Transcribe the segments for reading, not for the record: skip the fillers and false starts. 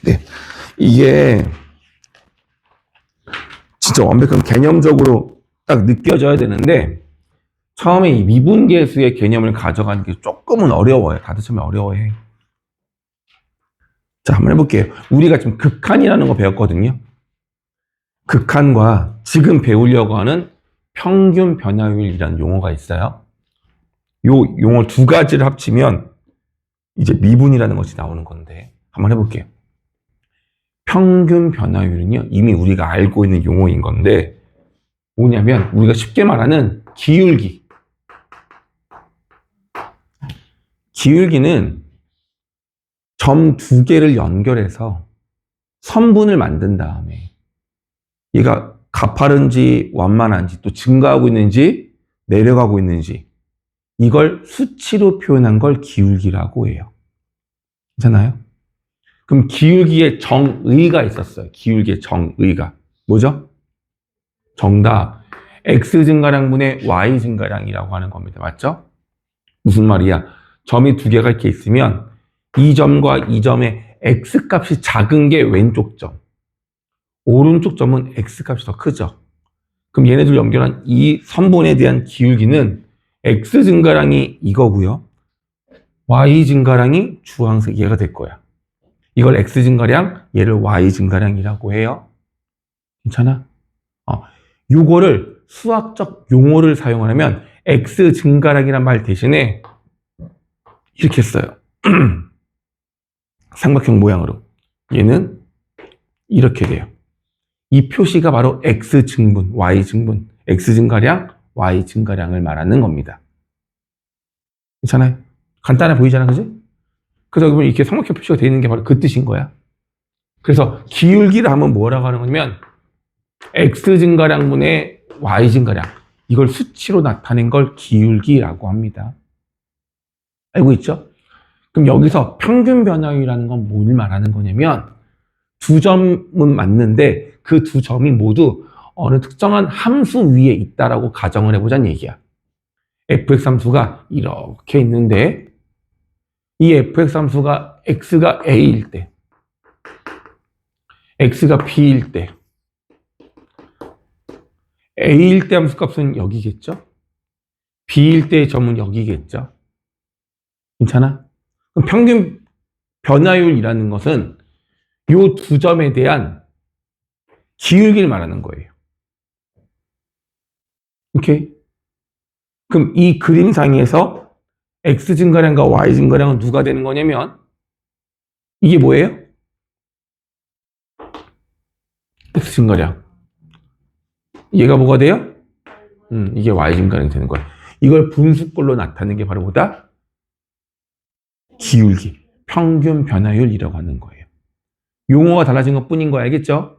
네. 이게 진짜 완벽한 개념적으로 딱 느껴져야 되는데 처음에 이 미분계수의 개념을 가져가는 게 조금은 어려워요. 다들 처음에 어려워해. 자, 한번 해볼게요. 우리가 지금 극한이라는 거 배웠거든요. 극한과 지금 배우려고 하는 평균 변화율이라는 용어가 있어요. 요 용어 두 가지를 합치면 이제 미분이라는 것이 나오는 건데 한번 해볼게요. 평균 변화율은요, 이미 우리가 알고 있는 용어인 건데 뭐냐면 우리가 쉽게 말하는 기울기. 기울기는 점 두 개를 연결해서 선분을 만든 다음에 얘가 가파른지 완만한지 또 증가하고 있는지 내려가고 있는지 이걸 수치로 표현한 걸 기울기라고 해요. 괜찮아요? 그럼 기울기의 정의가 있었어요. 기울기의 정의가. 뭐죠? 정답. X 증가량분의 Y 증가량이라고 하는 겁니다. 맞죠? 무슨 말이야? 점이 두 개가 이렇게 있으면 이 점과 이 점의 X 값이 작은 게 왼쪽 점. 오른쪽 점은 X 값이 더 크죠. 그럼 얘네들 연결한 이 선분에 대한 기울기는 X 증가량이 이거고요. Y 증가량이 주황색 얘가 될 거야. 이걸 X 증가량, 얘를 Y 증가량이라고 해요. 괜찮아? 요거를 수학적 용어를 사용하려면 X 증가량이란 말 대신에 이렇게 써요. 삼각형 모양으로. 얘는 이렇게 돼요. 이 표시가 바로 X 증분, Y 증분, X 증가량, Y 증가량을 말하는 겁니다. 괜찮아요? 간단해 보이잖아, 그지? 그래서 여러분 이렇게 삼각형 표시가 되어 있는 게 바로 그 뜻인 거야. 그래서 기울기를 하면 뭐라고 하는 거냐면 X 증가량분의 Y 증가량, 이걸 수치로 나타낸 걸 기울기라고 합니다. 알고 있죠? 그럼 여기서 평균 변화율이라는 건 뭘 말하는 거냐면 두 점은 맞는데 그 두 점이 모두 어느 특정한 함수 위에 있다라고 가정을 해보자는 얘기야. fx 함수가 이렇게 있는데 이 fx 함수가 x가 a일 때, x가 b일 때, a일 때 함수값은 여기겠죠? b일 때의 점은 여기겠죠? 괜찮아? 그럼 평균 변화율이라는 것은 이 두 점에 대한 기울기를 말하는 거예요. 오케이? 그럼 이 그림상에서 X 증가량과 Y 증가량은 누가 되는 거냐면 이게 뭐예요? X 증가량. 얘가 뭐가 돼요? 이게 Y 증가량이 되는 거야. 이걸 분수꼴로 나타내는 게 바로 뭐다? 기울기, 평균 변화율이라고 하는 거예요. 용어가 달라진 것 뿐인 거 알겠죠?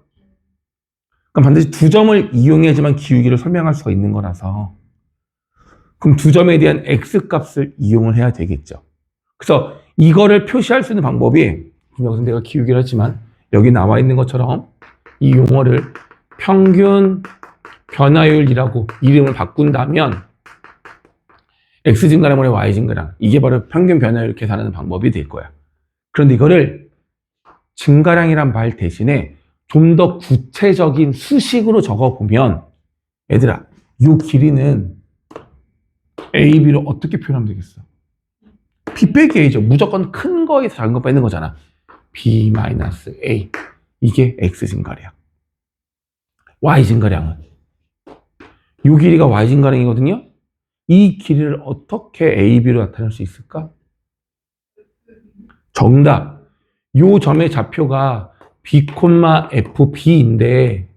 그럼 반드시 두 점을 이용해야지만 기울기를 설명할 수가 있는 거라서 그럼 두 점에 대한 X값을 이용을 해야 되겠죠. 그래서 이거를 표시할 수 있는 방법이 여기서 내가 기울기를 했지만 여기 나와 있는 것처럼 이 용어를 평균 변화율이라고 이름을 바꾼다면 X 증가량분의 Y 증가량, 이게 바로 평균 변화율 계산하는 방법이 될 거야. 그런데 이거를 증가량이란 말 대신에 좀 더 구체적인 수식으로 적어보면 얘들아, 이 길이는 A, B로 어떻게 표현하면 되겠어? B 빼기 A죠. 무조건 큰 거에서 작은 거 빼는 거잖아. B-A. 이게 X 증가량. Y 증가량은 이 길이가 Y 증가량이거든요. 이 길이를 어떻게 A, B로 나타낼 수 있을까? 정답. 이 점의 좌표가 B, FB인데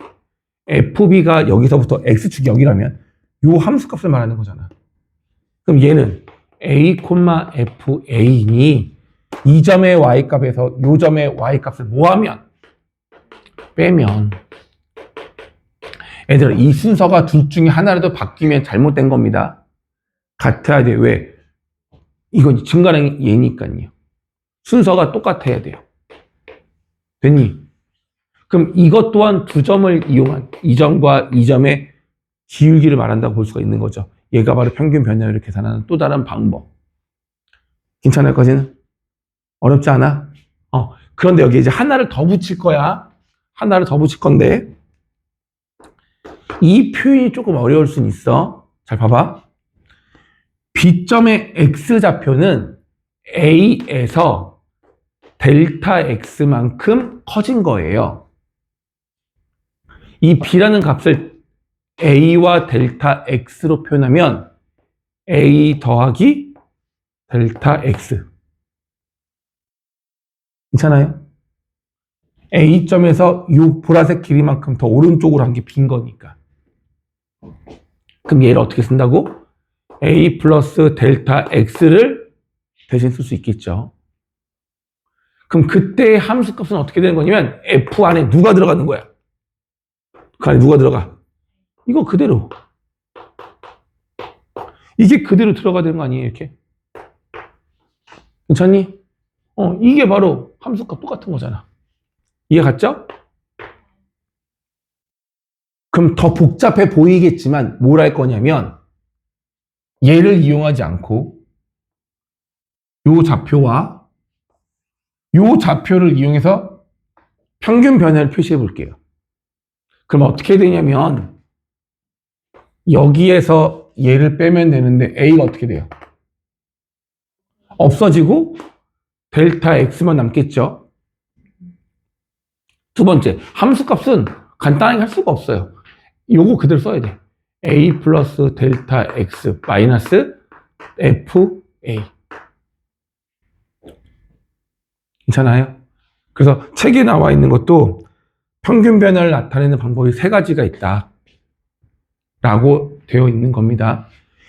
FB가 여기서부터 X축이 여기라면 이 함수값을 말하는 거잖아. 그럼 얘는 A, FA니 이 점의 Y값에서 이 점의 Y값을 뭐하면? 빼면. 얘들아, 이 순서가 둘 중에 하나라도 바뀌면 잘못된 겁니다. 같아야 돼. 왜? 이건 증가량이 얘니까요. 순서가 똑같아야 돼요. 됐니? 그럼 이것 또한 두 점을 이용한 이 점과 이 점의 기울기를 말한다고 볼 수가 있는 거죠. 얘가 바로 평균 변화율을 계산하는 또 다른 방법. 괜찮을까지는? 어렵지 않아? 그런데 여기 이제 하나를 더 붙일 거야. 하나를 더 붙일 건데 이 표현이 조금 어려울 수는 있어. 잘 봐봐. B점의 X좌표는 A에서 델타 X만큼 커진 거예요. 이 B라는 값을 A와 델타 X로 표현하면 A 더하기 델타 X. 괜찮아요? A점에서 이 보라색 길이만큼 더 오른쪽으로 한 게 빈 거니까. 그럼 얘를 어떻게 쓴다고? A 플러스 델타 X를 대신 쓸 수 있겠죠. 그럼 그때의 함수값은 어떻게 되는 거냐면 F 안에 누가 들어가는 거야? 그 안에 누가 들어가? 이거 그대로. 이게 그대로 들어가야 되는 거 아니에요, 이렇게? 괜찮니? 이게 바로 함수값 똑같은 거잖아. 이해 갔죠? 그럼 더 복잡해 보이겠지만 뭘 할 거냐면 얘를 이용하지 않고 요 좌표와 요 좌표를 이용해서 평균 변화를 표시해 볼게요. 그럼 어떻게 되냐면 여기에서 얘를 빼면 되는데 A가 어떻게 돼요? 없어지고 델타 X만 남겠죠? 두 번째, 함수값은 간단하게 할 수가 없어요. 요거 그대로 써야 돼. A 플러스 델타 X 마이너스 FA. 괜찮아요? 그래서 책에 나와 있는 것도 평균 변화를 나타내는 방법이 세 가지가 있다. 라고 되어 있는 겁니다.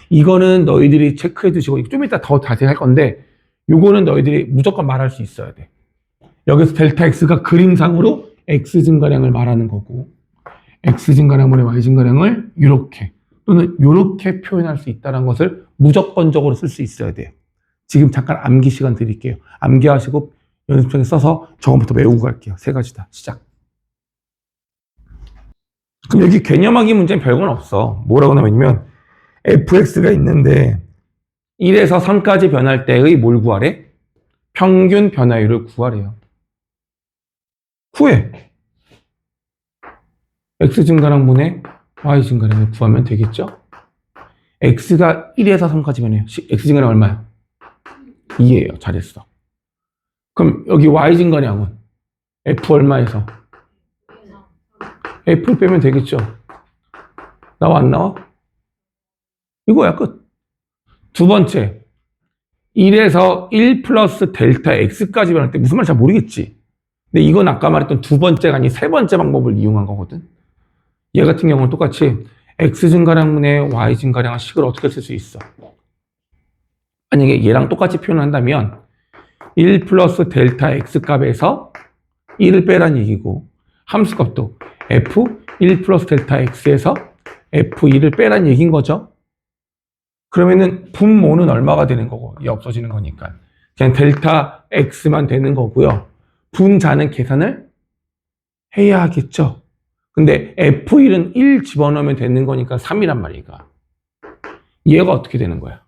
이거는 너희들이 체크해 두시고 좀 이따 더 자세히 할 건데 요거는 너희들이 무조건 말할 수 있어야 돼. 여기서 델타 X가 그림상으로 X 증가량을 말하는 거고 X 증가량분의 Y 증가량을 이렇게 또는 이렇게 표현할 수 있다는 것을 무조건적으로 쓸 수 있어야 돼요. 지금 잠깐 암기 시간 드릴게요. 암기하시고 연습장에 써서 저거부터 외우고 갈게요. 세 가지 다 시작. 그럼 여기 개념하기 문제는 별건 없어. 뭐라고 나오냐면 fx가 있는데 1에서 3까지 변할 때의 뭘 구하래? 평균 변화율을 구하래요. 구해. x 증가량분의 y 증가량을 구하면 되겠죠? x가 1에서 3까지 변해요. x 증가량 얼마야? 2예요. 잘했어. 그럼 여기 y 증가량은 f 얼마에서? f를 빼면 되겠죠? 나와 안 나와? 이거야 끝. 두 번째 1에서 1 플러스 델타 x까지 변할 때 무슨 말인지 잘 모르겠지? 근데 이건 아까 말했던 두 번째가 아닌 세 번째 방법을 이용한 거거든. 얘 같은 경우는 똑같이 x 증가량분의 y 증가량의 식을 어떻게 쓸 수 있어? 만약에 얘랑 똑같이 표현한다면 1 플러스 델타 x 값에서 1을 빼란 얘기고 함수값도 f 1 플러스 델타 x에서 f2를 빼란 얘기인 거죠. 그러면은 분모는 얼마가 되는 거고 이 없어지는 거니까 그냥 델타 x만 되는 거고요. 분자는 계산을 해야 하겠죠. 근데 f1은 1 집어넣으면 되는 거니까 3이란 말이가. 얘가 어떻게 되는 거야?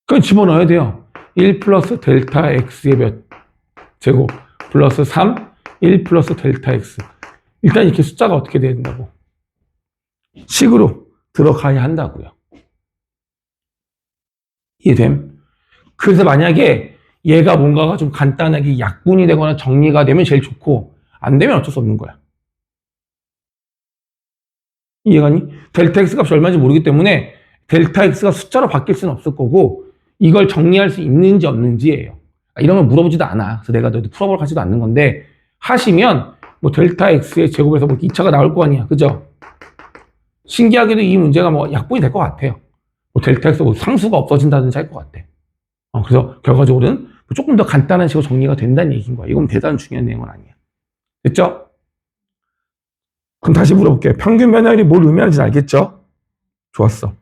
그건 집어넣어야 돼요. 1 플러스 델타 x의 몇 제곱 플러스 3 1 플러스 델타 x. 일단 이렇게 숫자가 어떻게 돼야 된다고? 식으로 들어가야 한다고요. 이해됨? 그래서 만약에 얘가 뭔가가 좀 간단하게 약분이 되거나 정리가 되면 제일 좋고 안 되면 어쩔 수 없는 거야. 이해가니? 델타 x 값이 얼마인지 모르기 때문에 델타 x가 숫자로 바뀔 수는 없을 거고 이걸 정리할 수 있는지 없는지예요. 이런 걸 물어보지도 않아. 그래서 내가 너희들 풀어볼 가지도 않는 건데 하시면 뭐 델타 x의 제곱에서 뭐 2차가 나올 거 아니야. 그죠? 신기하게도 이 문제가 뭐 약분이 될 것 같아요. 뭐 델타 x가 뭐 상수가 없어진다든지 할 것 같아. 그래서 결과적으로는 조금 더 간단한 식으로 정리가 된다는 얘기인 거야. 이건 대단히 중요한 내용은 아니야. 됐죠? 그럼 다시 물어볼게요. 평균 변화율이 뭘 의미하는지 알겠죠? 좋았어.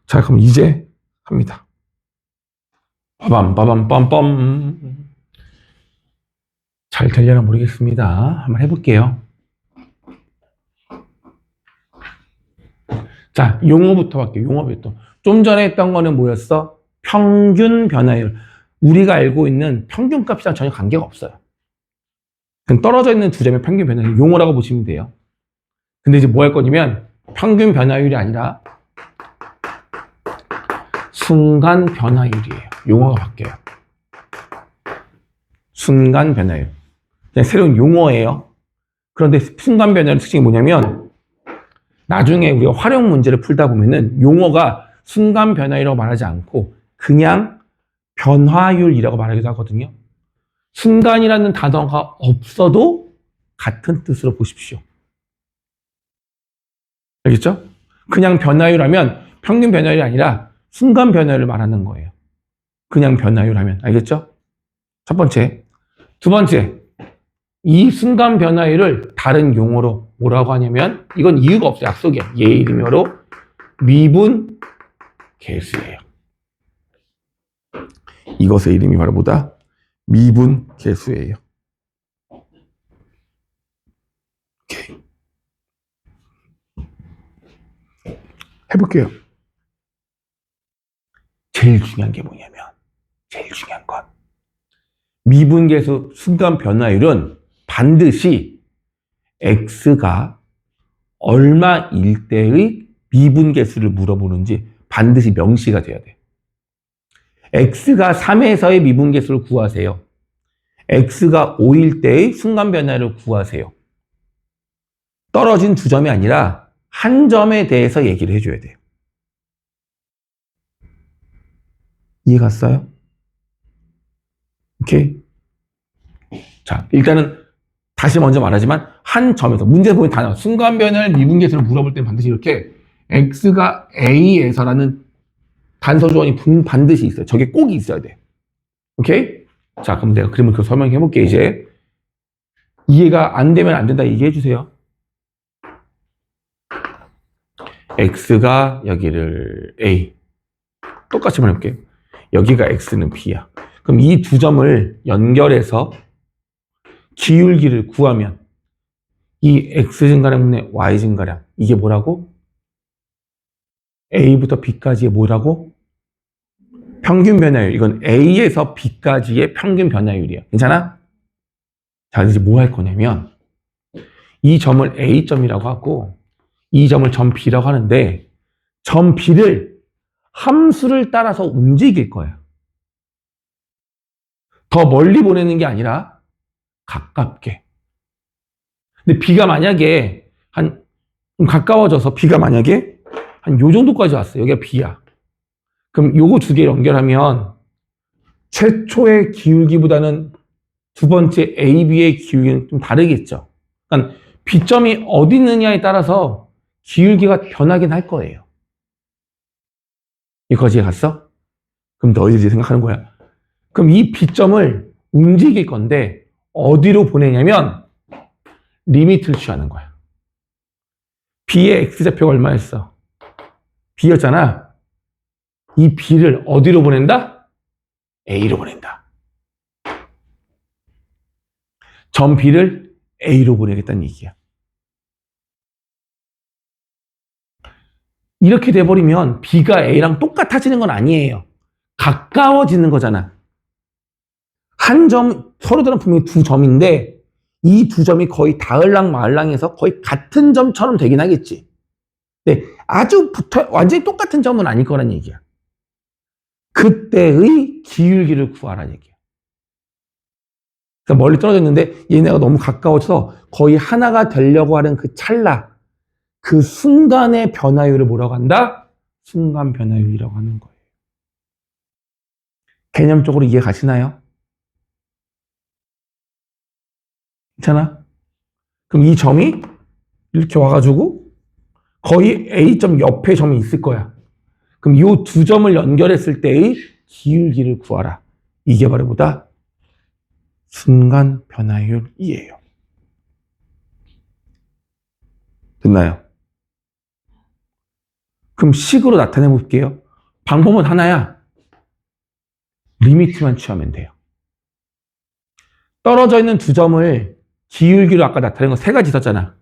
자, 그럼 이제 합니다. 빠밤, 빠밤, 빰빰. 잘 되려나 모르겠습니다. 한번 해볼게요. 자, 용어부터 할게요. 용어부터. 좀 전에 했던 거는 뭐였어? 평균 변화율. 우리가 알고 있는 평균값이랑 전혀 관계가 없어요. 그럼 떨어져 있는 두 점의 평균 변화율 용어라고 보시면 돼요. 근데 이제 뭐 할 거냐면 평균 변화율이 아니라 순간 변화율이에요. 용어가 바뀌어요. 순간 변화율. 그냥 새로운 용어예요. 그런데 순간 변화율 특징이 뭐냐면 나중에 우리가 활용 문제를 풀다 보면은 용어가 순간 변화율이라고 말하지 않고 그냥 변화율이라고 말하기도 하거든요. 순간이라는 단어가 없어도 같은 뜻으로 보십시오. 알겠죠? 그냥 변화율하면 평균 변화율이 아니라 순간 변화율을 말하는 거예요. 그냥 변화율 하면. 알겠죠? 첫 번째. 두 번째. 이 순간 변화율을 다른 용어로 뭐라고 하냐면 이건 이유가 없어요. 약속이야. 얘 이름이 바로 미분 계수예요. 이것의 이름이 바로 뭐다? 미분 계수예요. 오케이. 해볼게요. 제일 중요한 게 뭐냐면 제일 중요한 건 미분계수 순간 변화율은 반드시 x가 얼마일 때의 미분계수를 물어보는지 반드시 명시가 돼야 돼. x가 3에서의 미분계수를 구하세요. x가 5일 때의 순간 변화율을 구하세요. 떨어진 두 점이 아니라 한 점에 대해서 얘기를 해줘야 돼요. 이해 갔어요? 오케이? 자, 일단은 다시 먼저 말하지만 한 점에서 문제 보면 다 나와. 순간 변화율 미분계수를 물어볼 때는 반드시 이렇게 x가 a에서라는 단서 조건이 반드시 있어요. 저게 꼭 있어야 돼. 오케이? 자, 그럼 내가 그림을 그 설명해 볼게 이제. 이해가 안 되면 안 된다 얘기해 주세요. x가 여기를 a. 똑같이 말해볼게요. 여기가 x는 b야. 그럼 이 두 점을 연결해서 기울기를 구하면 이 x 증가량분의 y 증가량 이게 뭐라고? a부터 b까지의 뭐라고? 평균 변화율. 이건 a에서 b까지의 평균 변화율이야. 괜찮아? 자, 이제 뭐 할 거냐면 이 점을 a점이라고 하고 이 점을 점 b라고 하는데 점 b를 함수를 따라서 움직일 거야. 더 멀리 보내는 게 아니라 가깝게. 근데 b가 만약에 좀 가까워져서 b가 만약에 한 요 정도까지 왔어. 여기가 b야. 그럼 요거 두 개 연결하면 최초의 기울기보다는 두 번째 AB의 기울기는 좀 다르겠죠. 그러니까 B점이 어디 있느냐에 따라서 기울기가 변하긴 할 거예요. 여기까지 갔어? 그럼 너희들이 생각하는 거야. 그럼 이 B점을 움직일 건데 어디로 보내냐면 리미트를 취하는 거야. B의 X좌표가 얼마였어? B였잖아. 이 B를 어디로 보낸다? A로 보낸다. 점 B를 A로 보내겠다는 얘기야. 이렇게 돼버리면 B가 A랑 똑같아지는 건 아니에요. 가까워지는 거잖아. 한 점, 서로들은 분명히 두 점인데 이 두 점이 거의 닿을랑 말랑해서 거의 같은 점처럼 되긴 하겠지. 근데 아주 완전히 똑같은 점은 아닐 거란 얘기야. 그때의 기울기를 구하라는 얘기야. 그래서 멀리 떨어져 있는데 얘네가 너무 가까워져서 거의 하나가 되려고 하는 그 찰나, 그 순간의 변화율을 뭐라고 한다? 순간 변화율이라고 하는 거예요. 개념적으로 이해 가시나요? 괜찮아? 그럼 이 점이 이렇게 와가지고 거의 A점 옆에 점이 있을 거야. 그럼 이 두 점을 연결했을 때의 기울기를 구하라. 이게 바로 뭐다? 순간 변화율이에요. 됐나요? 그럼 식으로 나타내 볼게요. 방법은 하나야. 리미트만 취하면 돼요. 떨어져 있는 두 점을 기울기로 아까 나타낸 거 세 가지 있었잖아.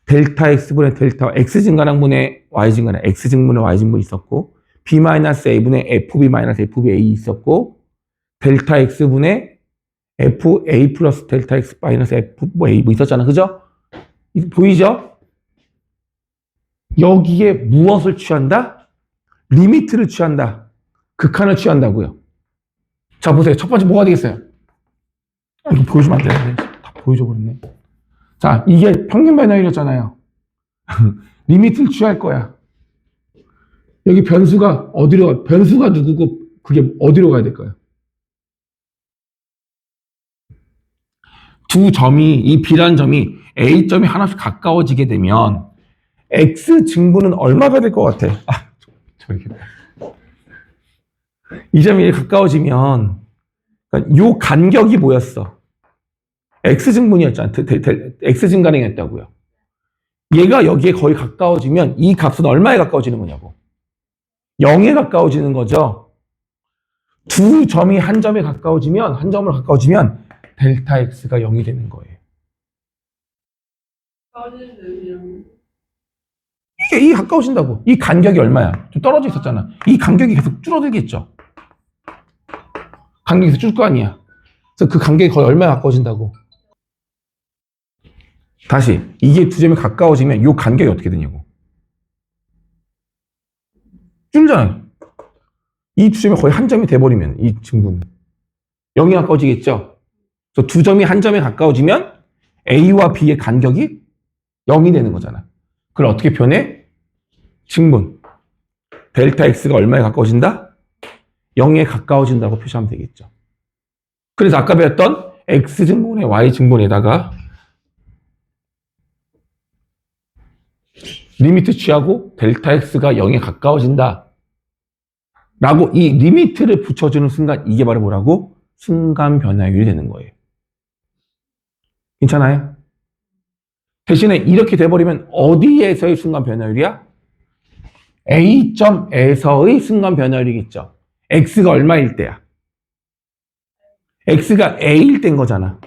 델타 x분의 델타 x 증가량분의 y 증가량, x 증분의 y 증분이 있었고 b-a분의 fb-fba 있었고 델타 x분의 fa 플러스 델타 x 마이너스 f 뭐 a 뭐 있었잖아. 그죠? 보이죠? 여기에 무엇을 취한다? 리미트를 취한다. 극한을 취한다고요. 자, 보세요. 첫 번째 뭐가 되겠어요? 이거 보여주면 안 되는데. 다 보여줘 버렸네. 자, 이게 평균 변화율이었잖아요. 리미트를 취할 거야. 여기 변수가 어디로, 변수가 누구고 그게 어디로 가야 될까요? 두 점이, 이 B라는 점이 A점이 하나씩 가까워지게 되면 X 증분은 얼마가 될 것 같아? 아, 저기. 이 점이 가까워지면, 그러니까 요 간격이 뭐였어? X 증분이었잖아. X 증가량이었다고요. 얘가 여기에 거의 가까워지면 이 값은 얼마에 가까워지는 거냐고. 0에 가까워지는 거죠. 두 점이 한 점에 가까워지면, 한 점을 가까워지면 델타 X가 0이 되는 거예요. 이게 가까워진다고. 이 간격이 얼마야? 좀 떨어져 있었잖아. 이 간격이 계속 줄어들겠죠. 간격이 계속 줄 거 아니야. 그래서 그 간격이 거의 얼마에 가까워진다고. 다시 이게 두 점이 가까워지면 이 간격이 어떻게 되냐고. 줄잖아요. 이 두 점이 거의 한 점이 돼버리면 이 증분은 0이 가까워지겠죠. 그래서 두 점이 한 점에 가까워지면 A와 B의 간격이 0이 되는 거잖아. 그걸 어떻게 표현해? 증분. 델타 X가 얼마에 가까워진다? 0에 가까워진다고 표시하면 되겠죠. 그래서 아까 배웠던 X증분의 Y증분에다가 리미트 취하고 델타 X가 0에 가까워진다. 라고 이 리미트를 붙여주는 순간 이게 바로 뭐라고? 순간 변화율이 되는 거예요. 괜찮아요? 대신에 이렇게 돼버리면 어디에서의 순간 변화율이야? A점에서의 순간 변화율이겠죠. X가 얼마일 때야? X가 A일 때인 거잖아.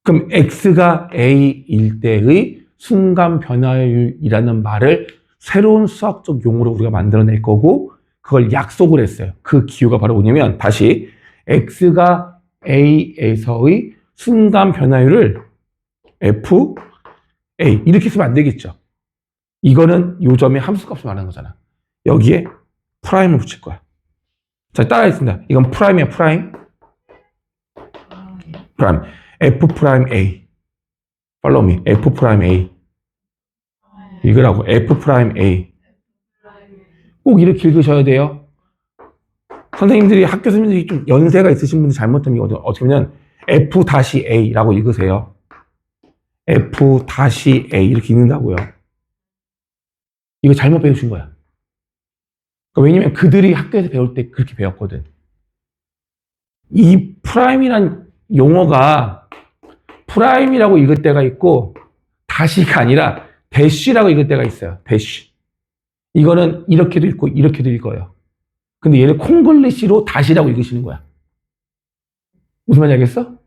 그럼 X가 A일 때의 순간 변화율이라는 말을 새로운 수학적 용어로 우리가 만들어낼 거고 그걸 약속을 했어요. 그 기호가 바로 뭐냐면 다시 X가 A에서의 순간 변화율을 F, A 이렇게 쓰면 안 되겠죠. 이거는 요 점의 함수값을 말하는 거잖아. 여기에 프라임을 붙일 거야. 자, 따라하겠습니다. 이건 프라임이야, 프라임. 프라임. F 프라임 A. Follow me. F 프라임 A. 이거라고. F 프라임 A. 꼭 이렇게 읽으셔야 돼요. 선생님들이 학교 선생님들이 좀 연세가 있으신 분들 잘못하면 이거 어떻게 보면 F 다시 A라고 읽으세요. F 다시 A 이렇게 읽는다고요. 이거 잘못 배우신 거야. 그러니까 왜냐면 그들이 학교에서 배울 때 그렇게 배웠거든. 이 프라임이란 용어가 프라임이라고 읽을 때가 있고 다시가 아니라 대쉬라고 읽을 때가 있어요. 대쉬. 이거는 이렇게도 읽고 이렇게도 읽어요. 근데 얘를 콩글리시로 다시라고 읽으시는 거야. 무슨 말인지 알겠어?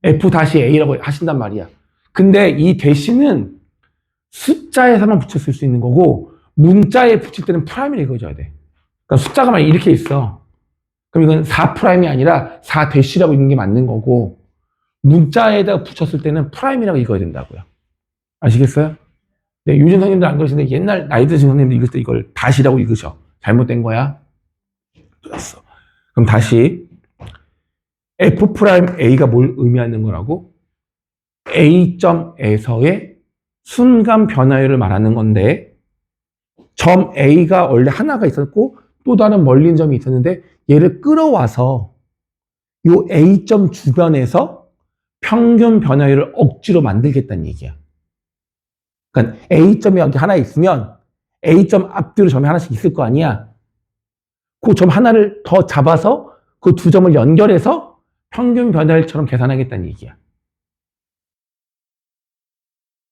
F 다시 A라고 하신단 말이야. 근데 이 대시는 숫자에서만 붙였을 수 있는 거고 문자에 붙일 때는 프라임을 읽어줘야 돼. 그러니까 숫자가 만약 이렇게 있어. 그럼 이건 4 프라임이 아니라 4 대시라고 읽는 게 맞는 거고 문자에다가 붙였을 때는 프라임이라고 읽어야 된다고요. 아시겠어요? 네, 요즘 선생님들 안 그러시는데 옛날 나이 드신 선생님들 읽을 때 이걸 다시라고 읽으셔. 잘못된 거야. 좋았어. 그럼 다시 F 프라임 A가 뭘 의미하는 거라고? A점에서의 순간 변화율을 말하는 건데 점 A가 원래 하나가 있었고 또 다른 멀린 점이 있었는데 얘를 끌어와서 이 A점 주변에서 평균 변화율을 억지로 만들겠다는 얘기야. 그러니까 A점이 여기 하나 있으면 A점 앞뒤로 점이 하나씩 있을 거 아니야. 그 점 하나를 더 잡아서 그 두 점을 연결해서 평균 변화율처럼 계산하겠다는 얘기야.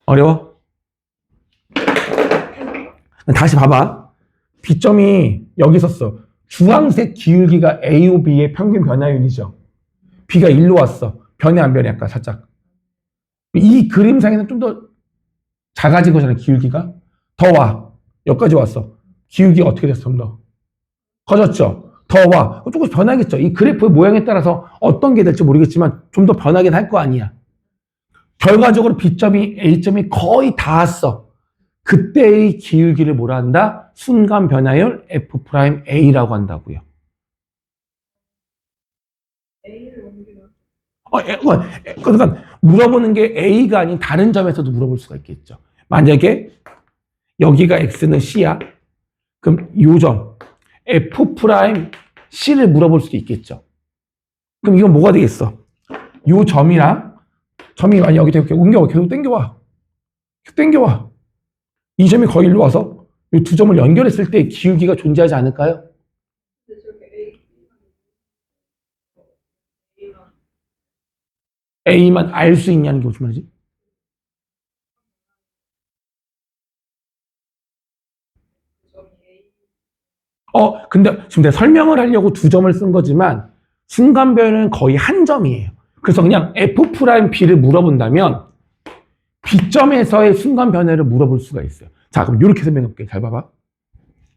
어려워? 다시 봐봐. B점이 여기 있었어. 주황색 기울기가 A, B의 평균 변화율이죠. B가 1로 왔어. 변해 안 변해? 아까 살짝. 이 그림상에는 좀 더 작아진 거잖아, 기울기가. 더 와. 여기까지 왔어. 기울기가 어떻게 됐어? 좀 더. 커졌죠? 더 와. 조금씩 변하겠죠. 이 그래프의 모양에 따라서 어떤 게 될지 모르겠지만 좀 더 변하긴 할 거 아니야. 결과적으로 B점이 A점이 거의 닿았어. 그때의 기울기를 뭐라 한다? 순간 변화율 F'A라고 한다고요. 그러니까 물어보는 게 A가 아닌 다른 점에서도 물어볼 수가 있겠죠. 만약에 여기가 X는 C야. 그럼 요 점 F'C를 물어볼 수도 있겠죠. 그럼 이건 뭐가 되겠어? 요 점이랑 점이 만약 여기 이렇게 옮겨와. 계속 땡겨와. 계속 땡겨와. 이 점이 거의 일로 와서 이 두 점을 연결했을 때 기울기가 존재하지 않을까요? A만 알 수 있냐는 게 무슨 말이지? 근데 지금 내가 설명을 하려고 두 점을 쓴 거지만 순간변은 거의 한 점이에요. 그래서 그냥 F'B를 물어본다면 B점에서의 순간 변화를 물어볼 수가 있어요. 자, 그럼 이렇게 설명해 볼게요. 잘 봐봐.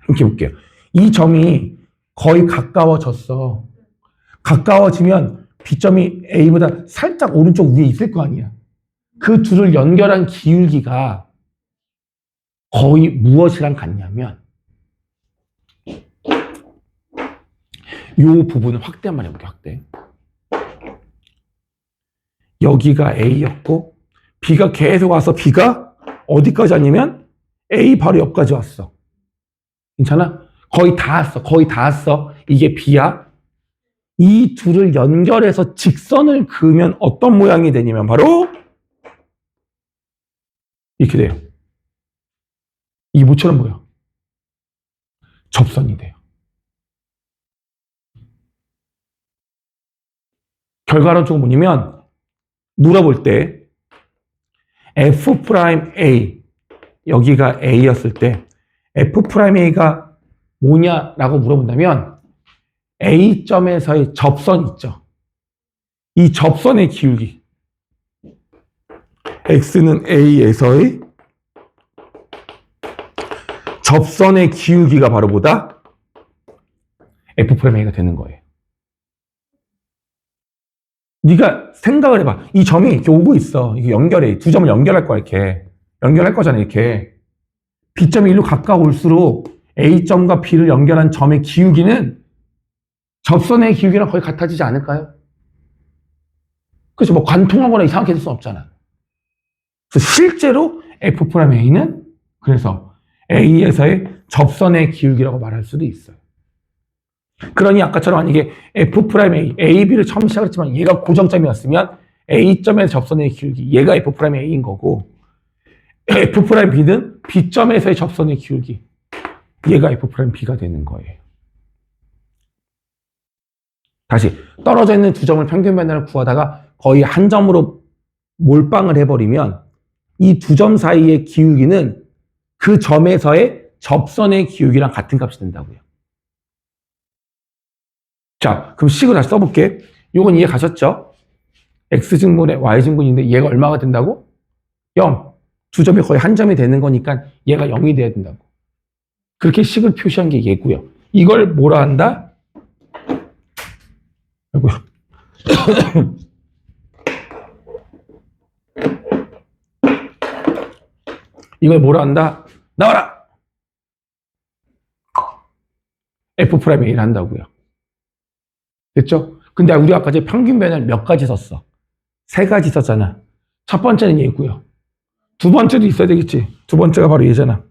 이렇게 볼게요. 이 점이 거의 가까워졌어. 가까워지면 B점이 A보다 살짝 오른쪽 위에 있을 거 아니야. 그 둘을 연결한 기울기가 거의 무엇이랑 같냐면 이 부분을 확대 한번 해볼게요. 확대. 여기가 A였고 B가 계속 와서 B가 어디까지 왔냐면 A 바로 옆까지 왔어. 괜찮아? 거의 다 왔어. 거의 다 왔어. 이게 B야. 이 둘을 연결해서 직선을 그으면 어떤 모양이 되냐면 바로 이렇게 돼요. 이게 뭐처럼 보여? 접선이 돼요. 결과론적으로 뭐냐면 물어볼 때 F'A 여기가 A였을 때 F'A가 뭐냐라고 물어본다면 A점에서의 접선 있죠. 이 접선의 기울기 X는 A에서의 접선의 기울기가 바로 뭐다? F'A가 되는 거예요. 네가 생각을 해봐. 이 점이 이렇게 오고 있어. 이게 연결해. 두 점을 연결할 거야, 이렇게. 연결할 거잖아, 이렇게. B점이 일로 가까울수록 A점과 B를 연결한 점의 기울기는 접선의 기울기랑 거의 같아지지 않을까요? 그래서 뭐 관통하거나 이상하게 될 수 없잖아. 그래서 실제로 F'A는 그래서 A에서의 접선의 기울기라고 말할 수도 있어요. 그러니 아까처럼 만약에 F'A, AB를 처음 시작했지만 얘가 고정점이었으면 A점에서 접선의 기울기, 얘가 F'A인 거고 F'B는 B점에서의 접선의 기울기, 얘가 F'B가 되는 거예요. 다시 떨어져 있는 두 점을 평균 변화를 구하다가 거의 한 점으로 몰빵을 해버리면 이 두 점 사이의 기울기는 그 점에서의 접선의 기울기랑 같은 값이 된다고요. 자, 그럼 식을 다시 써볼게. 요건 이해 가셨죠? X증분에 Y증분인데 얘가 얼마가 된다고? 0. 두 점이 거의 한 점이 되는 거니까 얘가 0이 돼야 된다고. 그렇게 식을 표시한 게 얘고요. 이걸 뭐라 한다? 이걸 뭐라 한다? 나와라! F'A를 한다고요. 됐죠? 근데 우리 아까 이제 평균 변화를 몇 가지 썼어? 3가지 썼잖아. 첫 번째는 얘고요. 두 번째도 있어야 되겠지. 두 번째가 바로 얘잖아.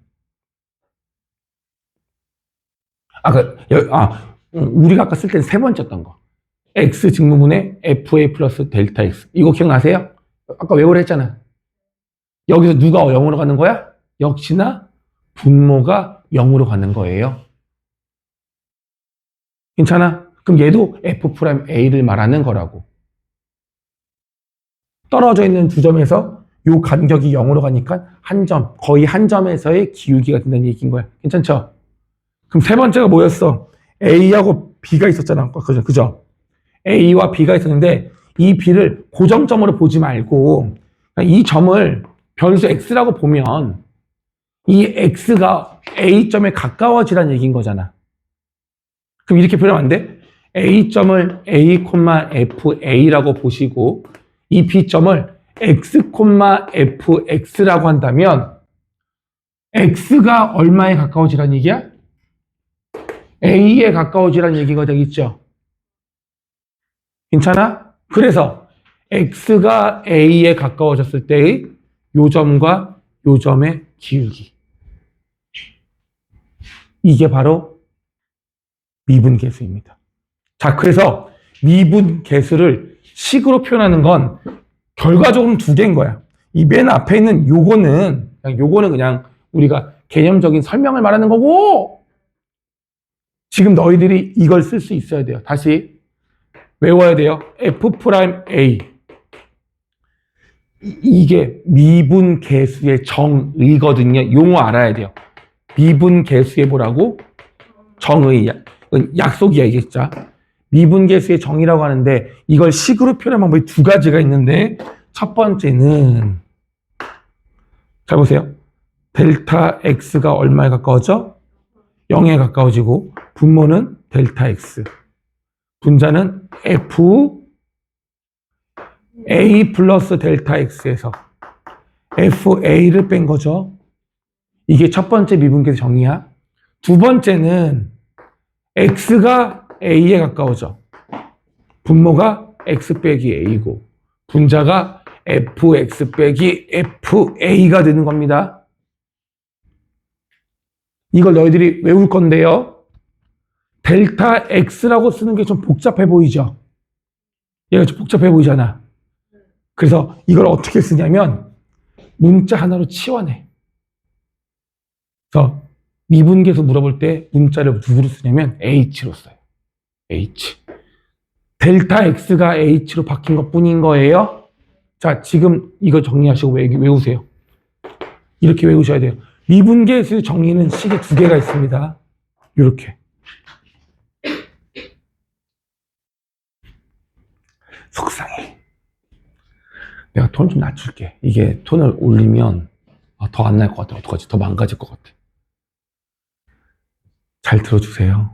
우리가 아까 쓸 때는 세 번째였던 거. X 증분분의 FA 플러스 델타 X. 이거 기억나세요? 아까 외우라 했잖아. 여기서 누가 0으로 가는 거야? 역시나 분모가 0으로 가는 거예요. 괜찮아? 그럼 얘도 F'A를 말하는 거라고. 떨어져 있는 두 점에서 요 간격이 0으로 가니까 한 점, 거의 한 점에서의 기울기가 된다는 얘기인 거야. 괜찮죠? 그럼 세 번째가 뭐였어? A하고 B가 있었잖아. 그죠? A와 B가 있었는데 이 B를 고정점으로 보지 말고 이 점을 변수 X라고 보면 이 X가 A점에 가까워지라는 얘기인 거잖아. 그럼 이렇게 표현하면 안 돼? A점을 A, FA라고 보시고 이 B점을 X, FX라고 한다면 X가 얼마에 가까워지라는 얘기야? A에 가까워지라는 얘기가 되겠죠. 괜찮아? 그래서 X가 A에 가까워졌을 때의 요 점과 요 점의 기울기. 이게 바로 미분계수입니다. 자, 그래서 미분계수를 식으로 표현하는 건 결과적으로는 두 개인 거야. 이 맨 앞에 있는 요거는 그냥 우리가 개념적인 설명을 말하는 거고, 지금 너희들이 이걸 쓸 수 있어야 돼요. 다시 외워야 돼요. F'A. 이게 미분계수의 정의거든요. 용어 알아야 돼요. 미분계수의 뭐라고? 정의. 약속이야, 이게 진짜. 미분계수의 정의라고 하는데 이걸 식으로 표현하는 방법이 두 가지가 있는데 첫 번째는 잘 보세요. 델타 X가 얼마에 가까워져? 0에 가까워지고 분모는 델타 X. 분자는 F A 플러스 델타 X에서 FA를 뺀 거죠. 이게 첫 번째 미분계수 정의야. 두 번째는 X가 A에 가까워져. 분모가 X 빼기 A고 분자가 FX 빼기 FA가 되는 겁니다. 이걸 너희들이 외울 건데요. 델타 X라고 쓰는 게 좀 복잡해 보이죠? 얘가 좀 복잡해 보이잖아. 그래서 이걸 어떻게 쓰냐면 문자 하나로 치환해. 그래서 미분계수 물어볼 때 문자를 누구로 쓰냐면 H로 써요. H. 델타 X가 H로 바뀐 것 뿐인 거예요. 자, 지금 이거 정리하시고 외우세요. 이렇게 외우셔야 돼요. 미분계수 정리는 식이 두 개가 있습니다. 이렇게. 속상해. 내가 톤 좀 낮출게. 이게 톤을 올리면 더 안 날 것 같아. 어떡하지? 더 망가질 것 같아. 잘 들어주세요.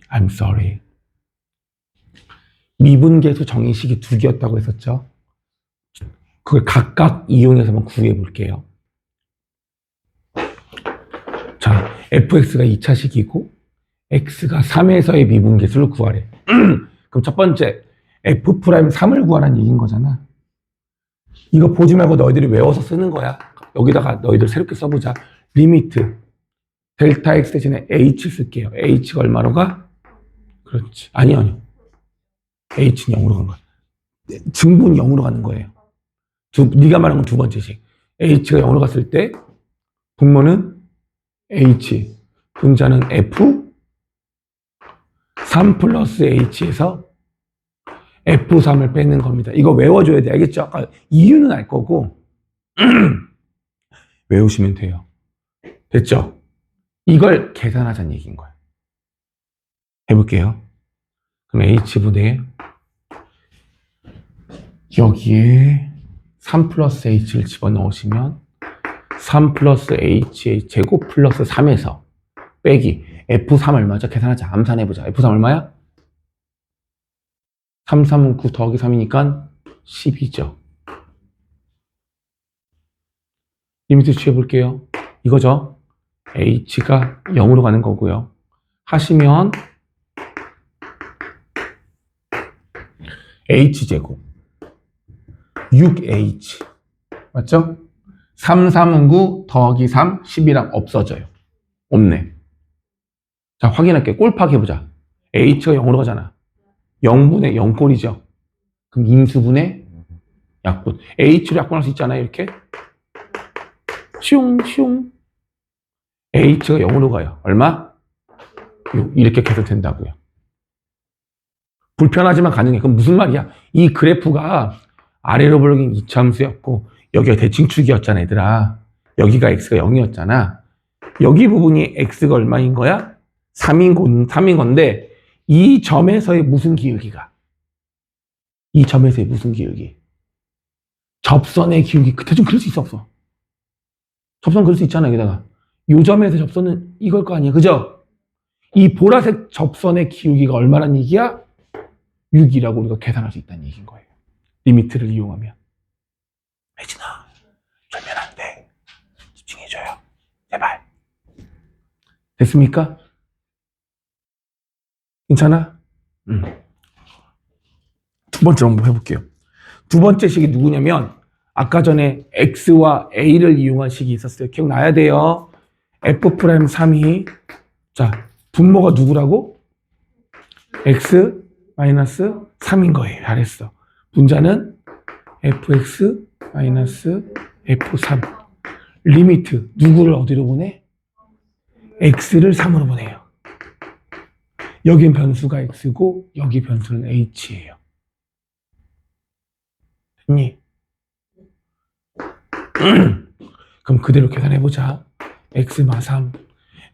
I'm sorry. 미분계수 정의식이 두 개였다고 했었죠. 그걸 각각 이용해서 한번 구해 볼게요. 자, fx가 2차식이고 x가 3에서의 미분계수를 구하래. 그럼 첫 번째 f'3을 구하라는 얘기인 거잖아. 이거 보지 말고 너희들이 외워서 쓰는 거야. 여기다가 너희들 새롭게 써보자. 리미트 델타 x 대신에 h 쓸게요. h가 얼마로 가? 그렇지. 아니요. h는 0으로 가는 거야. 증분이 0으로 가는 거예요. 네가 말한 건 두 번째식. h가 0으로 갔을 때 분모는 h, 분자는 f, 3 플러스 h에서 f3을 빼는 겁니다. 이거 외워줘야 돼. 알겠죠? 아까 이유는 알 거고 외우시면 돼요. 됐죠? 이걸 계산하자는 얘기인 거예요. 해볼게요. 그럼 h분의 여기에 3 플러스 h를 집어넣으시면 3 플러스 h의 제곱 플러스 3에서 빼기 f3 얼마죠? 계산하자. 암산해보자. f3 얼마야? 3, 3은 9 더하기 3이니까 12죠. 리미트 취해볼게요. 이거죠. h가 0으로 가는 거고요. 하시면 h제곱 6h 맞죠? 3, 3은 9 더하기 3, 10이랑 없어져요. 없네. 자, 확인할게. 꼴파해보자. h가 0으로 가잖아. 0분의 0꼴이죠. 그럼 인수분의 약분. h로 약분할 수 있잖아요. 이렇게. 슝슝. h가 0으로 가요. 얼마? 이렇게 계산된다고요. 불편하지만 가능해. 그럼 무슨 말이야? 이 그래프가 아래로 볼긴 이차함수였고 여기가 대칭축이었잖아, 얘들아. 여기가 x가 0이었잖아. 여기 부분이 x가 얼마인 거야? 3인 건데 이 점에서의 무슨 기울기가? 이 점에서의 무슨 기울기? 접선의 기울기. 대충 그럴 수 있어, 없어? 접선 그럴 수 있잖아, 여기다가. 요 점에서 접선은 이걸 거 아니야, 그죠? 이 보라색 접선의 기울기가 얼마란 얘기야? 6이라고 우리가 계산할 수 있다는 얘기인 거예요. 리미트를 이용하면. 혜진아, 졸면 안 돼. 집중해줘요. 제발. 됐습니까? 괜찮아? 두 번째 한번 해볼게요. 두 번째 식이 누구냐면 아까 전에 X와 A를 이용한 식이 있었어요. 기억나야 돼요. F'3이 자 분모가 누구라고? X-3인 거예요. 잘했어. 분자는 Fx-F3. 리미트 누구를 어디로 보내? X를 3으로 보내요. 여긴 변수가 X고 여기 변수는 H예요. 됐니? 그럼 그대로 계산해보자. X-3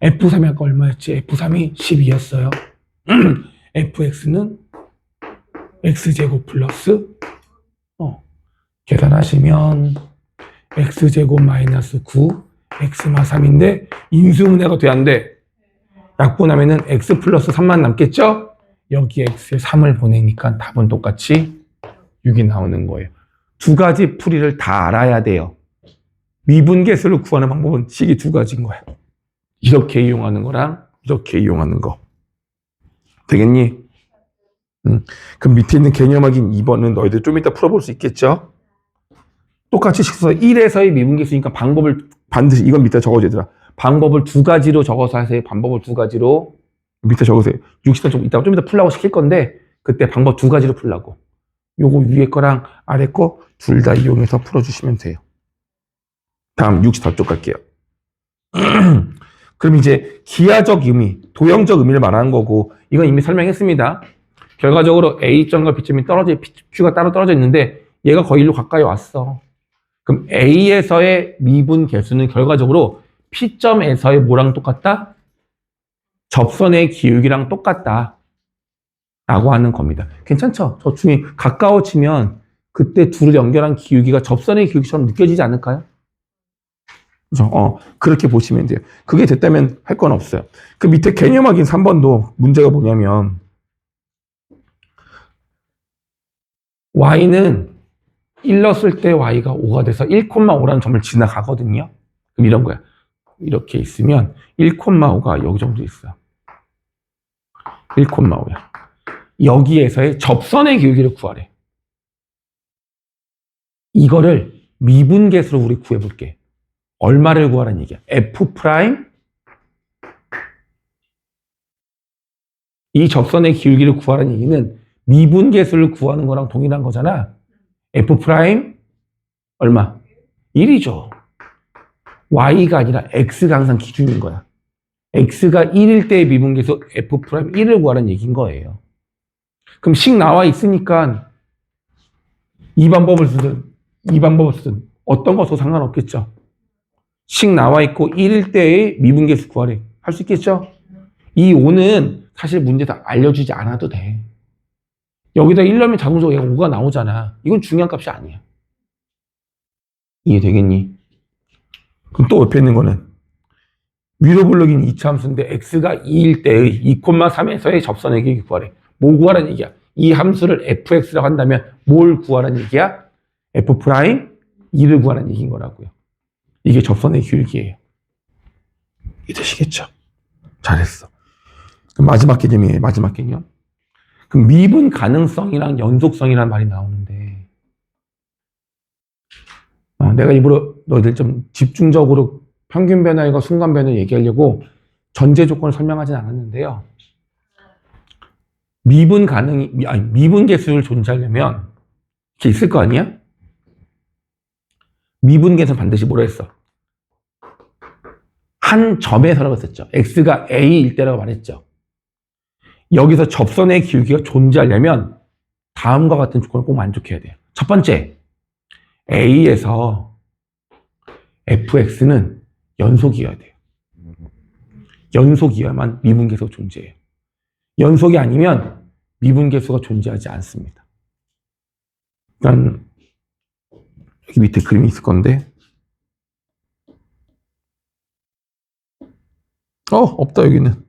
F3이 아까 얼마였지? F3이 12였어요. FX는 X제곱 플러스 계산하시면 X제곱 마이너스 9 X-3인데 인수분해가 돼 안 돼? 약분하면은 X 플러스 3만 남겠죠? 여기 X에 3을 보내니까 답은 똑같이 6이 나오는 거예요. 두 가지 풀이를 다 알아야 돼요. 미분계수를 구하는 방법은 식이 두 가지인 거야. 이렇게 이용하는 거랑 이렇게 이용하는 거. 되겠니? 그럼 밑에 있는 개념 확인 2번은 너희들 좀 이따 풀어볼 수 있겠죠? 똑같이 식서 1에서의 미분계수니까 방법을 반드시 이건 밑에 적어줘야 방법을 두 가지로 적어서 하세요. 방법을 두 가지로 밑에 적으세요. 60단 좀 이따 풀라고 시킬 건데 그때 방법 두 가지로 풀라고. 요거 위에 거랑 아래 거 둘 다 이용해서 풀어주시면 돼요. 다음 64쪽 갈게요. 그럼 이제 기하적 의미, 도형적 의미를 말하는 거고 이건 이미 설명했습니다. 결과적으로 A점과 B점이 Q가 따로 떨어져 있는데 얘가 거의 1로 가까이 왔어. 그럼 A에서의 미분 계수는 결과적으로 P점에서의 뭐랑 똑같다? 접선의 기울기랑 똑같다. 라고 하는 겁니다. 괜찮죠? 저 중에 가까워지면 그때 둘을 연결한 기울기가 접선의 기울기처럼 느껴지지 않을까요? 그렇죠? 그렇게 보시면 돼요. 그게 됐다면 할 건 없어요. 그 밑에 개념 확인 3번도 문제가 뭐냐면 y는 1 넣었을 때 y가 5가 돼서 1,5라는 점을 지나가거든요. 그럼 이런 거야. 이렇게 있으면 1,5가 여기 정도 있어요. 1,5야. 여기에서의 접선의 기울기를 구하래. 이거를 미분계수로 우리 구해볼게. 얼마를 구하라는 얘기야? F 프라임 이 접선의 기울기를 구하라는 얘기는 미분계수를 구하는 거랑 동일한 거잖아. F 프라임 얼마? 1이죠. Y가 아니라 X가 항상 기준인 거야. X가 1일 때의 미분계수 F 프라임 1을 구하라는 얘기인 거예요. 그럼 식 나와 있으니까 이 방법을 쓰든 어떤 것도 상관없겠죠. 식 나와 있고 1일 때의 미분계수 구하래. 할 수 있겠죠? 이 5는 사실 문제에서 알려주지 않아도 돼. 여기다 1 넣으면 자동적으로 얘가 5가 나오잖아. 이건 중요한 값이 아니야. 이해되겠니? 그럼 또 옆에 있는 거는 위로 불러긴 2차 함수인데 x가 2일 때의 2,3에서의 접선의 기울기 구하래. 뭐 구하라는 얘기야? 이 함수를 fx라고 한다면 뭘 구하라는 얘기야? f 프라임 2를 구하라는 얘기인 거라고요. 이게 접선의 기울기예요. 이해되시겠죠? 잘했어. 그럼 마지막 개념이에요. 마지막 개념. 그럼 미분 가능성이랑 연속성이라는 말이 나오는데 내가 일부러 너희들 좀 집중적으로 평균 변화율과 순간 변화를 얘기하려고 전제 조건을 설명하진 않았는데요. 미분 계수를 존재하려면 이렇게 있을 거 아니야? 미분 계수는 반드시 뭐라 했어? 한 점에서라고 했었죠. x가 a일 때라고 말했죠. 여기서 접선의 기울기가 존재하려면 다음과 같은 조건을 꼭 만족해야 돼요. 첫 번째, A에서 fx는 연속이어야 돼요. 연속이어야만 미분계수가 존재해요. 연속이 아니면 미분계수가 존재하지 않습니다. 일단 여기 밑에 그림이 있을 건데 없다 여기는.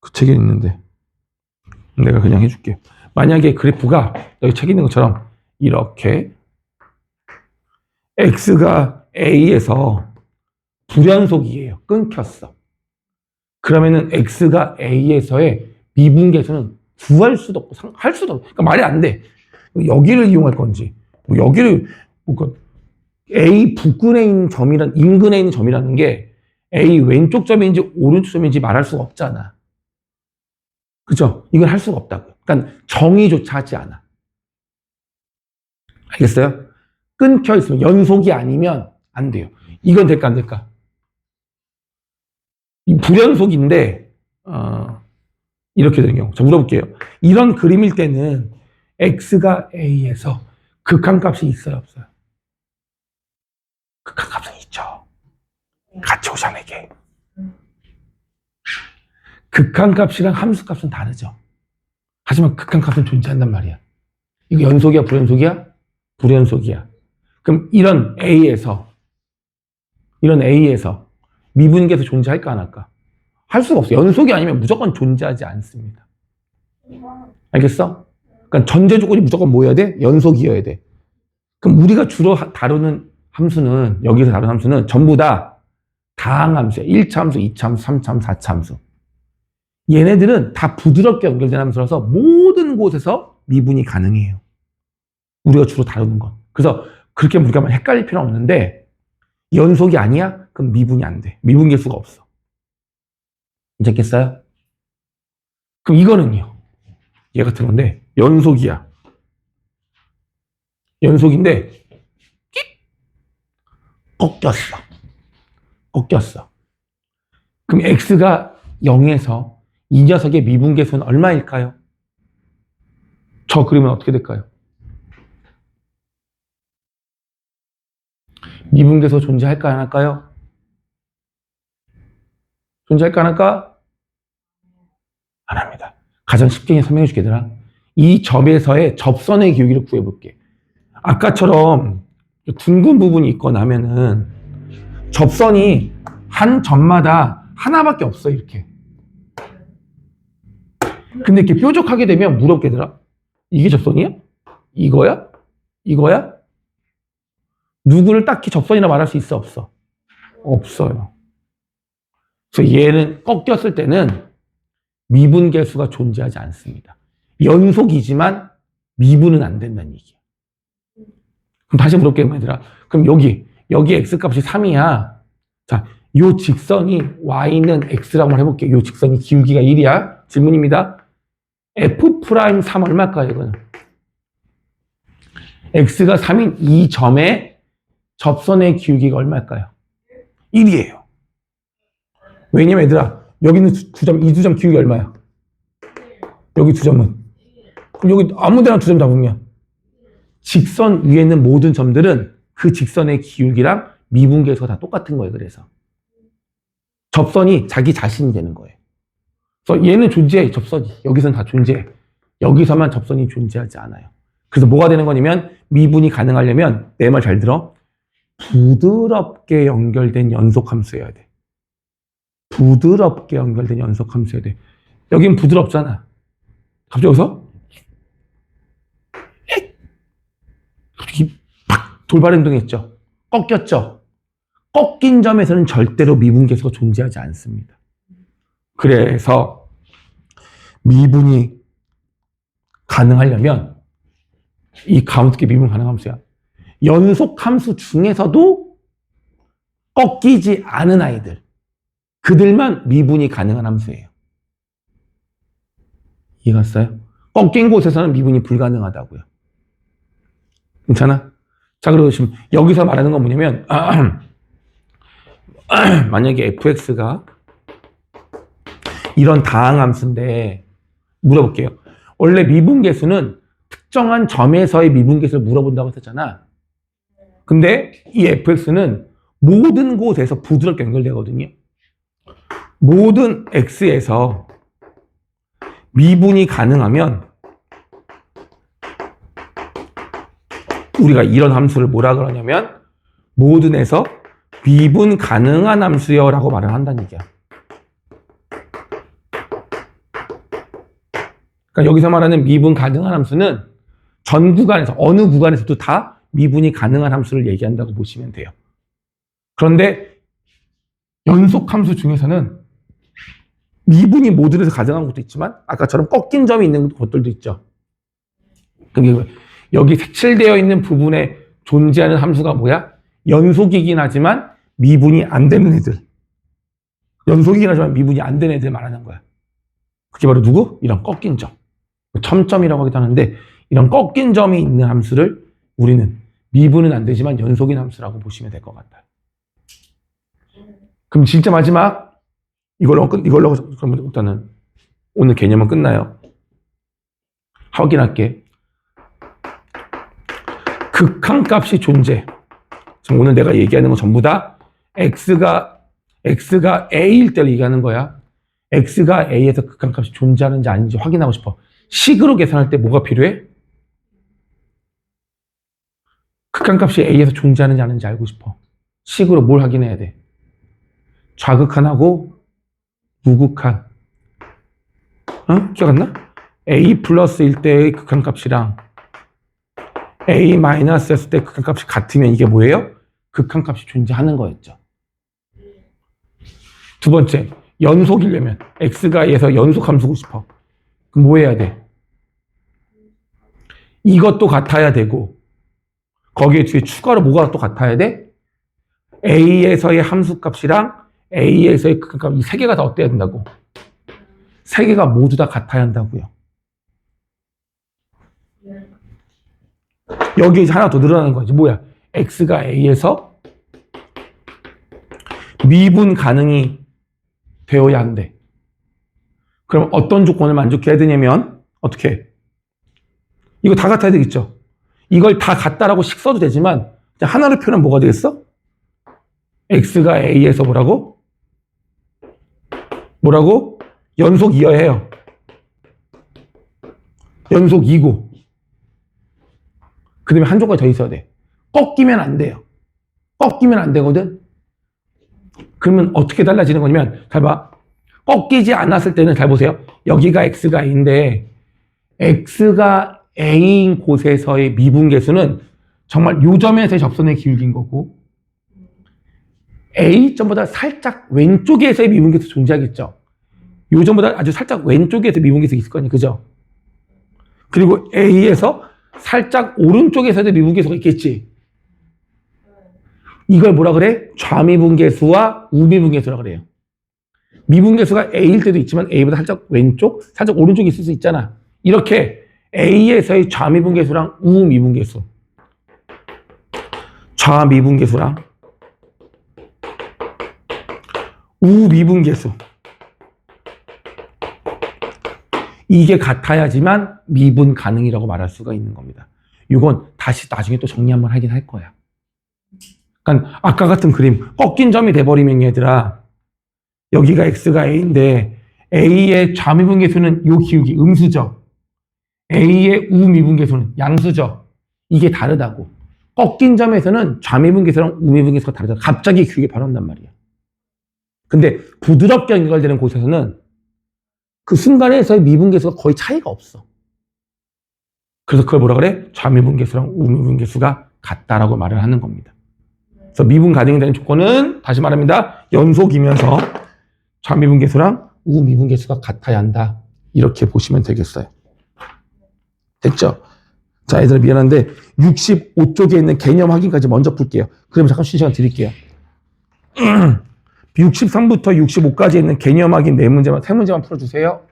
그 책에 있는데 내가 그냥 해줄게. 만약에 그래프가 여기 책에 있는 것처럼 이렇게 x가 a에서 불연속이에요. 끊겼어. 그러면은 x가 a에서의 미분계수는 구할 수도 없고 할 수도 없고, 그러니까 말이 안 돼. 여기를 이용할 건지 뭐 여기를 뭐 a 부근에 있는 점이란 인근에 있는 점이라는 게 a 왼쪽 점인지 오른쪽 점인지 말할 수가 없잖아. 그죠? 이건 할 수가 없다고요. 그러니까 정의조차 하지 않아. 알겠어요? 끊겨 있으면 연속이 아니면 안 돼요. 이건 될까 안 될까? 이 불연속인데 이렇게 되는 경우. 자, 물어볼게요. 이런 그림일 때는 x가 a에서 극한값이 있어요, 없어요? 극한값은 있죠. 같이 오자 내게. 극한값이랑 함수값은 다르죠. 하지만 극한값은 존재한단 말이야. 이거 연속이야, 불연속이야? 불연속이야. 그럼 이런 A에서 미분계에서 존재할까 안 할까? 할 수가 없어. 연속이 아니면 무조건 존재하지 않습니다. 알겠어? 그러니까 전제 조건이 무조건 뭐여야 돼? 연속이어야 돼. 그럼 우리가 주로 다루는 함수는, 여기서 다루는 함수는 전부 다 다항함수야. 1차 함수, 2차 함수, 3차 함수, 4차 함수. 얘네들은 다 부드럽게 연결된 함수라서 모든 곳에서 미분이 가능해요. 우리가 주로 다루는 건. 그래서 그렇게 우리가 헷갈릴 필요는 없는데 연속이 아니야? 그럼 미분이 안 돼. 미분계수가 없어. 이해했겠어요? 그럼 이거는요. 얘 같은 건데 연속이야. 연속인데 꺾였어. 그럼 x가 0에서 이 녀석의 미분계수는 얼마일까요? 저 그림은 어떻게 될까요? 미분계수 존재할까 안 할까요? 존재할까 안 할까? 안 합니다. 가장 쉽게 설명해 줄게 얘들아. 이 점에서의 접선의 기울기를 구해볼게. 아까처럼 둥근 부분이 있거나 하면은 접선이 한 점마다 하나밖에 없어 이렇게. 근데 이렇게 뾰족하게 되면 물어볼게 얘들아. 이게 접선이야? 이거야? 누구를 딱히 접선이라 말할 수 있어 없어? 없어요. 그래서 얘는 꺾였을 때는 미분계수가 존재하지 않습니다. 연속이지만 미분은 안 된다는 얘기야. 그럼 다시 물어볼게요 얘들아. 그럼 여기 x값이 3이야. 자, 요 직선이 y는 x라고 해볼게요. 요 직선이 기울기가 1이야. 질문입니다. f'3 얼마일까요 이거는? x가 3인 이 점의 접선의 기울기가 얼마일까요? 1이에요. 왜냐면 얘들아 여기는 이 두 점 기울기 얼마야? 여기 두 점은? 그럼 여기 아무 데나 두 점 잡으면 직선 위에 있는 모든 점들은 그 직선의 기울기랑 미분계수가 다 똑같은 거예요. 그래서 접선이 자기 자신이 되는 거예요. 그래서 얘는 존재해. 접선이 여기서는 다 존재해. 여기서만 접선이 존재하지 않아요. 그래서 뭐가 되는 거냐면 미분이 가능하려면 내 말 잘 들어. 부드럽게 연결된 연속함수여야 돼. 부드럽게 연결된 연속함수여야 돼. 여긴 부드럽잖아. 갑자기 여기서 갑자기 팍 돌발 행동했죠. 꺾였죠. 꺾인 점에서는 절대로 미분계수가 존재하지 않습니다. 그래서 미분이 가능하려면 이 가운데 미분 가능함수야. 연속함수 중에서도 꺾이지 않은 아이들, 그들만 미분이 가능한 함수예요. 이해갔어요? 꺾인 곳에서는 미분이 불가능하다고요. 괜찮아? 자, 그리고 지금 여기서 말하는 건 뭐냐면 만약에 fx가 이런 다항함수인데 물어볼게요. 원래 미분계수는 특정한 점에서의 미분계수를 물어본다고 했잖아. 근데 이 fx는 모든 곳에서 부드럽게 연결되거든요. 모든 x에서 미분이 가능하면 우리가 이런 함수를 뭐라 그러냐면 모든에서 미분 가능한 함수요 라고 말을 한다는 얘기야. 그러니까 여기서 말하는 미분 가능한 함수는 전 구간에서 어느 구간에서도 다 미분이 가능한 함수를 얘기한다고 보시면 돼요. 그런데 연속 함수 중에서는 미분이 모듈에서 가능한 것도 있지만 아까처럼 꺾인 점이 있는 것들도 있죠. 그게 여기 색칠되어 있는 부분에 존재하는 함수가 뭐야? 연속이긴 하지만 미분이 안 되는 애들. 연속이긴 하지만 미분이 안 되는 애들 말하는 거야. 그게 바로 누구? 이런 꺾인 점. 첨점이라고 하기도 하는데 이런 꺾인 점이 있는 함수를 우리는 미분은 안 되지만 연속인 함수라고 보시면 될 것 같아요. 그럼 진짜 마지막 이걸로 그러면 일단은 오늘 개념은 끝나요. 확인할게. 극한값이 존재. 지금 오늘 내가 얘기하는 건 전부 다 x가 a일 때를 얘기하는 거야. x가 a에서 극한값이 존재하는지 아닌지 확인하고 싶어. 식으로 계산할 때 뭐가 필요해? 극한값이 a에서 존재하는지 아닌지 알고 싶어. 식으로 뭘 확인해야 돼? 좌극한하고 우극한. 기억 안 나? a 플러스일 때의 극한값이랑 a 마이너스였을 때 극한값이 같으면 이게 뭐예요? 극한값이 존재하는 거였죠. 두 번째, 연속이려면 x가 a에서 연속함수고 싶어. 그럼 뭐 해야 돼? 이것도 같아야 되고 거기에 뒤에 추가로 뭐가 또 같아야 돼? a에서의 함수값이랑 a에서의 극한값 이 세 개가 다 어때야 된다고? 세 개가 모두 다 같아야 한다고요. 여기에 하나 더 늘어나는 거지. 뭐야? x가 a에서 미분 가능이 되어야 한대. 그럼 어떤 조건을 만족해야 되냐면 어떻게 해? 이거 다 같아야 되겠죠. 이걸 다 같다라고 식 써도 되지만 하나로 표현하면 뭐가 되겠어? x가 a에서 뭐라고? 연속 이어해요. 연속 2고 그 다음에 한 조건이 더 있어야 돼. 꺾이면 안 돼요. 꺾이면 안 되거든. 그러면 어떻게 달라지는 거냐면 잘 봐. 꺾이지 않았을 때는 잘 보세요. 여기가 x가 a인데 x가 a인 곳에서의 미분계수는 정말 요점에서의 접선의 기울기인 거고 a점보다 살짝 왼쪽에서의 미분계수 존재하겠죠. 요점보다 아주 살짝 왼쪽에서 미분계수 있을 거니 그죠? 그리고 a에서 살짝 오른쪽에서도 미분계수가 있겠지. 이걸 뭐라 그래? 좌미분계수와 우미분계수라 그래요. 미분계수가 a일 때도 있지만 a보다 살짝 왼쪽, 살짝 오른쪽에 있을 수 있잖아. 이렇게 a에서의 좌미분계수랑 우미분계수, 좌미분계수랑 우미분계수 이게 같아야지만 미분 가능이라고 말할 수가 있는 겁니다. 이건 다시 나중에 또 정리 한번 하긴 할 거야. 그러니까 아까 같은 그림 꺾인 점이 돼버리면 얘들아 여기가 x가 a인데 a의 좌미분계수는 요 기울기 음수죠. a의 우미분계수는 양수죠. 이게 다르다고. 꺾인 점에서는 좌미분계수랑 우미분계수가 다르다. 갑자기 기울기 변한단 말이야. 근데 부드럽게 연결되는 곳에서는 그 순간에서의 미분계수가 거의 차이가 없어. 그래서 그걸 뭐라 그래? 좌미분계수랑 우미분계수가 같다라고 말을 하는 겁니다. 그래서 미분 가능이 되는 조건은 다시 말합니다. 연속이면서 좌미분계수랑 우미분계수가 같아야 한다. 이렇게 보시면 되겠어요. 됐죠? 자, 얘들아 미안한데 65쪽에 있는 개념 확인까지 먼저 풀게요. 그러면 잠깐 쉬는 시간 드릴게요. 63부터 65까지 있는 개념 확인 4문제만, 3문제만 풀어주세요.